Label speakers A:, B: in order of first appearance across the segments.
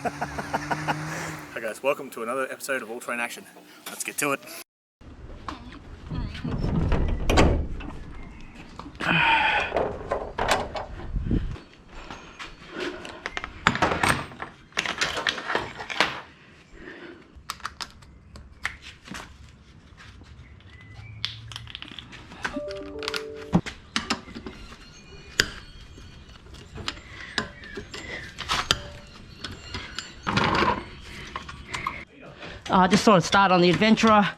A: Hi guys, welcome to another episode of All Terrain Action. Let's get to it.
B: I just thought I'd start on the Adventra.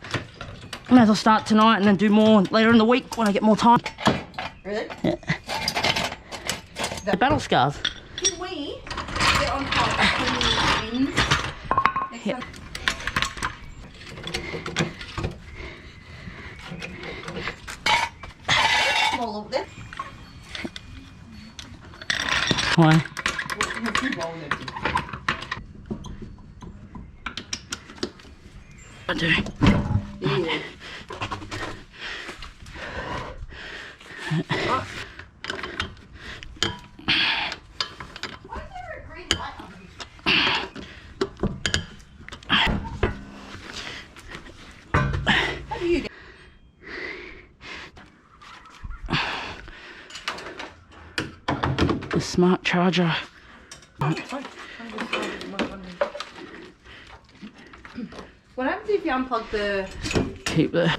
B: May as well start tonight and then do more later in the week when I get more time.
C: Really?
B: Yeah. The battle scars.
C: Can we get on top of the wings next time? Small little bit.
B: Why? I do.
C: Yeah.
B: The smart charger.
C: What happens if you unplug the...
B: Keep the...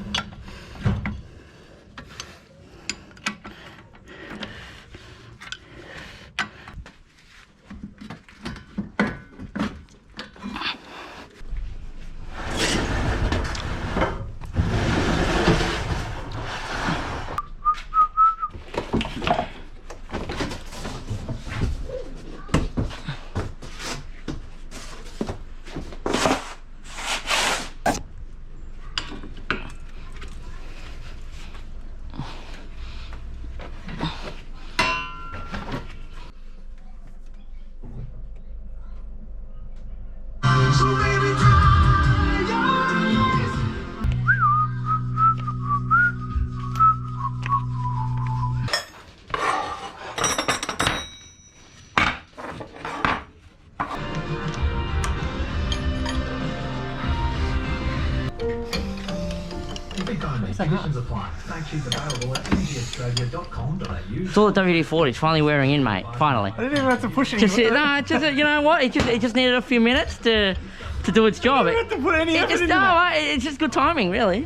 D: Conditions apply. Fact sheets available at energyaustralia.com.au.
B: It's all the WD-40. It's finally wearing in, mate. Finally.
A: I didn't even have to push it.
B: Just, no, just you know what? It just needed a few minutes to do its job.
A: I didn't have to put any effort into
B: no,
A: that.
B: it's just good timing, really.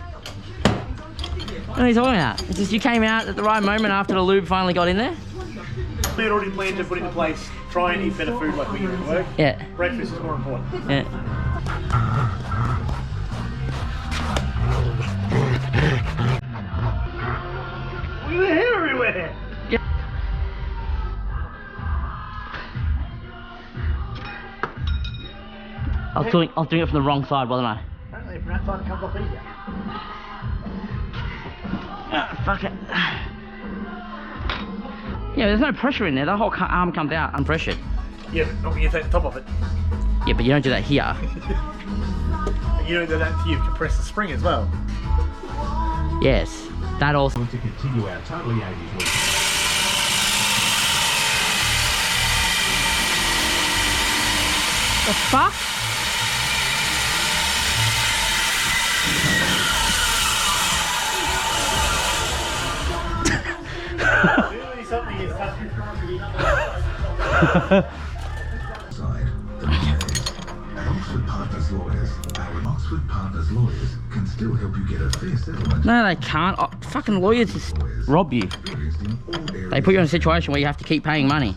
B: What are you talking about? It's just you came out at the right moment after the lube finally got in there.
A: We had already planned to put into place, try and eat better food like we eat at work.
B: Yeah.
A: Breakfast is more important.
B: Yeah.
A: Look at the hair everywhere.
B: Yeah. I was doing it from the wrong side, wasn't I?
A: Apparently from that side it comes off easier.
B: Fuck it. Yeah, there's no pressure in there. The whole arm comes out unpressured.
A: Yeah, but not when you take the top off it.
B: Yeah, but you don't do that here.
A: And you don't do that until you compress the spring as well.
B: Yes, that also.
D: To continue our totally 80s week.
B: The fuck?
A: Really something is touching.
D: Side, the McKays. At Oxford Partners Lawyers, our Oxford Partners Lawyers can still help you get a fair settlement.
B: No, they can't. Oh, fucking lawyers just rob you. They put you in a situation where you have to keep paying money.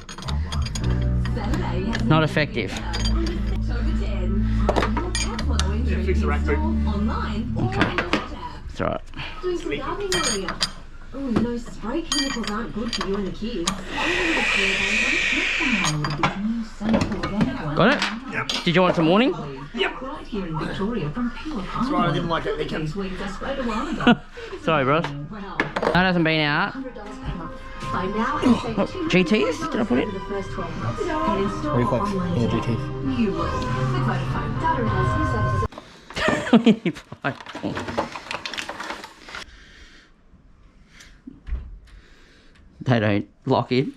B: Not effective.
A: Yeah, fix the rack boot.
B: Okay. It's alright.
E: Doing some gardening earlier. Oh, you know, spray chemicals aren't good for you and the kids.
B: Got it?
A: Yep.
B: Did you want some warning?
A: Yep.
E: Right here in Victoria from pure
A: That's right, I didn't like that. They kept...
E: weeds I sprayed a while ago.
B: Sorry, bro.
E: Wow.
B: That hasn't been out.
E: $100 per month. Buy now and save
B: GTs? Did I put it?
E: for the first 12 months. And install
A: Reflex.
E: online
A: Yeah,
E: today.
A: GTs.
E: You will. With Vodafone. Data analysis services.
B: They don't lock in.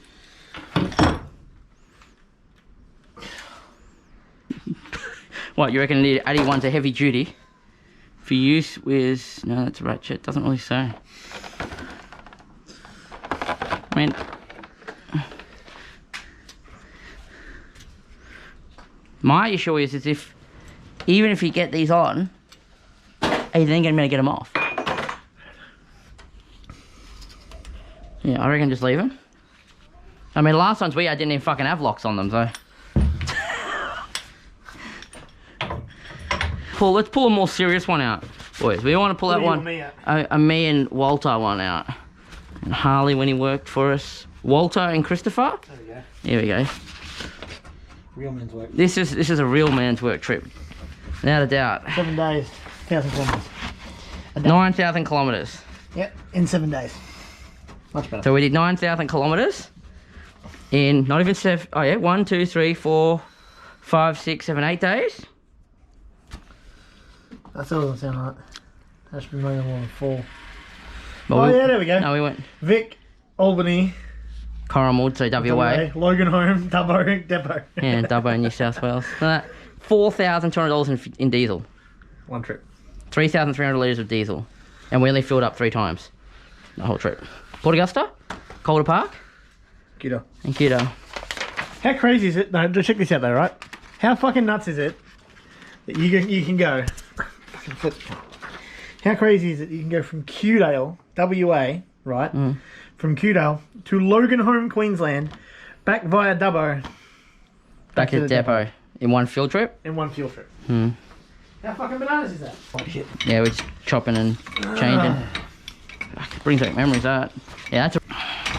B: What, you reckon the 81's a heavy duty? For use with... No, that's a ratchet. Doesn't really say. I mean... My issue is if... Even if you get these on, are you then going to be able to get them off? Yeah, I reckon just leave them. I mean, last ones we had didn't even fucking have locks on them, so... Let's pull a more serious one out, boys. We want to pull that one. Me and Walter one out. And Harley when he worked for us. Walter and Christopher.
A: There we go.
B: Here we go.
A: Real man's work.
B: This is a real man's work trip, without a doubt.
A: 7 days, 1,000 kilometres.
B: 9,000 kilometres.
A: Yep, in 7 days. Much better.
B: So we did 9,000 kilometres in not even 7. Oh yeah, 1, 2, 3, 4, 5, 6, 7, 8 days.
A: That still doesn't sound right. That should be more than 4.
B: But
A: yeah, there we go.
B: No, we went
A: Vic, Albany,
B: Coromwood, so WA.
A: Logan Home, Dubbo, Depot.
B: Yeah, Dubbo, New South Wales. $4,200 in diesel.
A: One trip.
B: 3,300 litres of diesel. And we only filled up 3 times. The whole trip. Port Augusta, Calder Park,
A: Quito.
B: and Quito.
A: How crazy is it? No, check this out though, right? How fucking nuts is it that you can go... Fucking flip. How crazy is it you can go from Cudale, WA, right? From Cudale to Loganholme, Queensland, back via Dubbo.
B: Back to the depot. In one field trip?
A: In one fuel trip. How fucking bananas is that? Oh shit.
B: Yeah, we're just chopping and changing. Brings back memories, that. Yeah, that's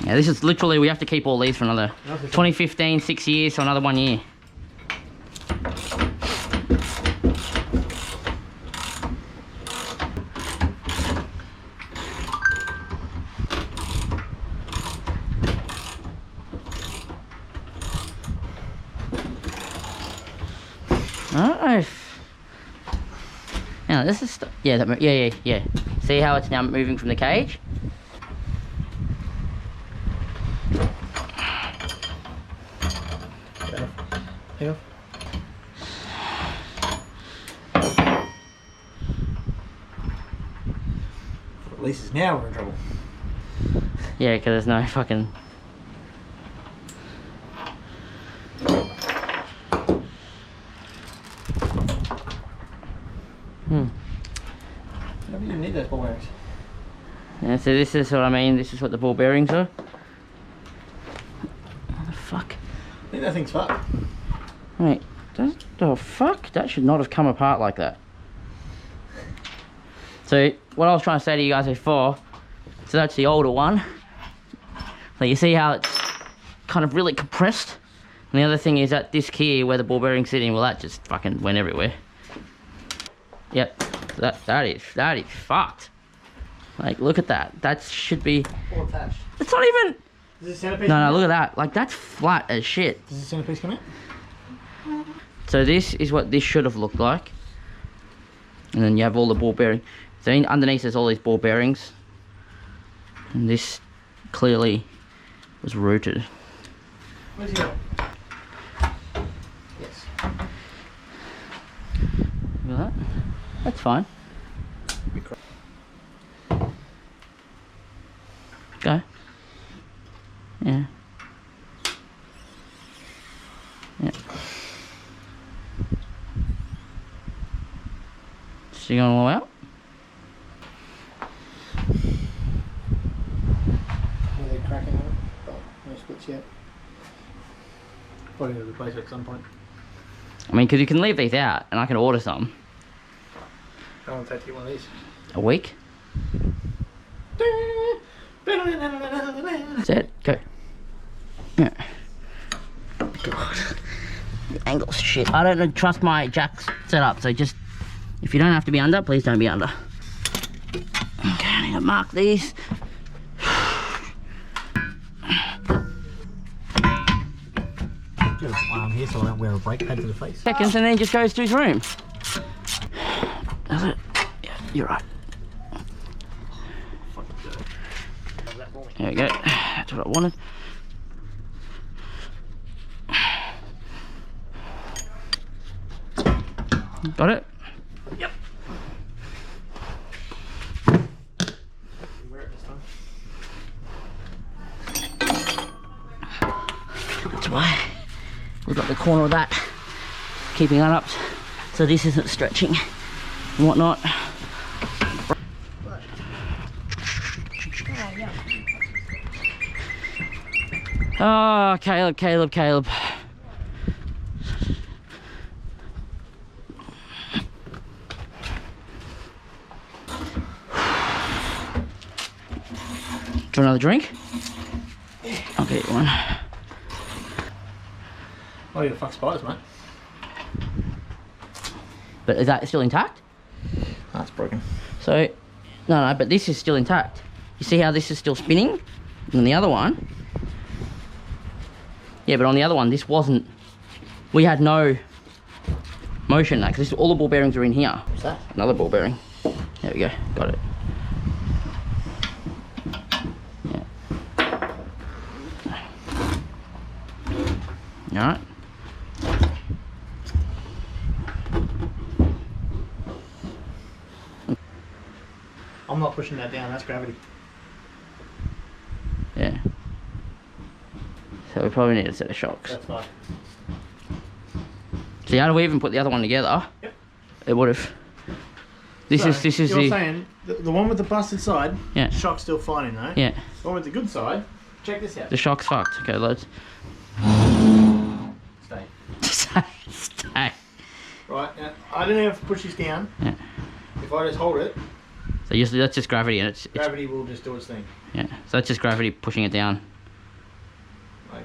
B: yeah, this is literally, we have to keep all these for another 2015, 6 years, so another 1 year. I don't know if... Now, this is... Yeah. See how it's now moving from the cage?
A: Yeah. At least it's now we're in trouble.
B: Yeah, because there's no fucking...
A: I don't even need those ball bearings.
B: Yeah, so this is what I mean, this is what the ball bearings are. What the fuck?
A: I think that thing's fucked.
B: Wait, the fuck? That should not have come apart like that. So, what I was trying to say to you guys before, so that's the older one. So you see how it's kind of really compressed? And the other thing is that disc here, where the ball bearing's sitting, well that just fucking went everywhere. Yep, that is fucked. Like, look at that. That should be...
A: All attached.
B: It's not even...
A: Does the centerpiece
B: No, look at that. Like, that's flat as shit.
A: Does the centerpiece come out?
B: So this is what this should have looked like. And then you have all the ball bearing. So underneath there's all these ball bearings. And this clearly was rooted.
A: Where's he going? Yes.
B: Look at that. That's fine. Go. Yeah. Yeah. So you going all out?
A: Are they cracking on it? Oh, no splits yet. Probably going to replace it at some point.
B: I mean, because you can leave these out and I can order some.
A: How long does it take to get one of these?
B: A week? That's it. Go. Yeah. God. The angle's shit. I don't trust my jacks set up, so just... If you don't have to be under, please don't be under. Okay, I need to mark these.
A: Get an arm here so I don't wear a brake pad to the face.
B: Seconds and then it just goes to his room. Does it? Yeah, you're right. There we go. That's what I wanted. Got it?
A: Yep. Wear it this time.
B: That's why we've got the corner of that keeping that up so this isn't stretching and whatnot. Oh, Caleb. Do you want another drink? I'll get you one.
A: Oh, you're the fuck spiders, mate.
B: But is that still intact?
A: That's broken.
B: So, no, but this is still intact. You see how this is still spinning? And the other one, yeah, but on the other one, this wasn't, we had no motion, like, this, all the ball bearings are in here.
A: What's that?
B: Another ball bearing. There we go, got it. Yeah. Alright.
A: I'm not pushing that down, that's gravity.
B: Yeah. So we probably need a set of shocks.
A: That's fine.
B: See, how do we even put the other one together?
A: Yep.
B: It would have. This is
A: you're
B: the
A: saying the one with the busted side,
B: yeah.
A: shock's still fine in though.
B: Yeah.
A: The one with the good side, check this out.
B: The shock's fucked. Okay, let's
A: Stay.
B: stay.
A: Right, now I don't have to push this down.
B: Yeah.
A: If I just hold it,
B: So usually that's just gravity, and it's
A: gravity will just do its thing.
B: yeah. So that's just gravity pushing it down.
A: Like,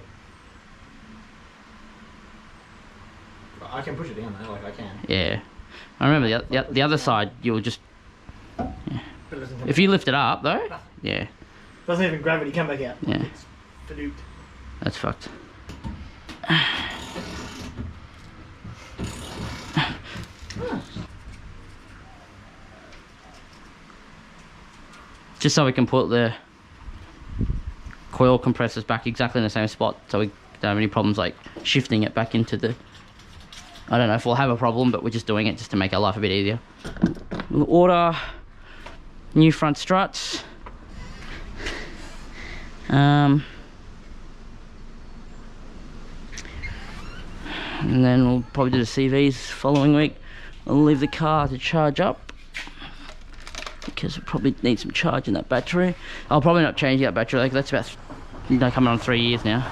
A: I can push it down though, like I can.
B: Yeah. I remember the other side. You'll just
A: But it doesn't
B: if you lift it up though. Yeah.
A: doesn't even gravity come back out.
B: Yeah.
A: It's fadooped.
B: That's fucked. Just so we can put the coil compressors back exactly in the same spot, so we don't have any problems like shifting it back into the, I don't know if we'll have a problem, but we're just doing it just to make our life a bit easier. We'll order new front struts. And then we'll probably do the CVs following week. I'll leave the car to charge up because we probably need some charge in that battery. I'll probably not change that battery, like that's about coming on 3 years now.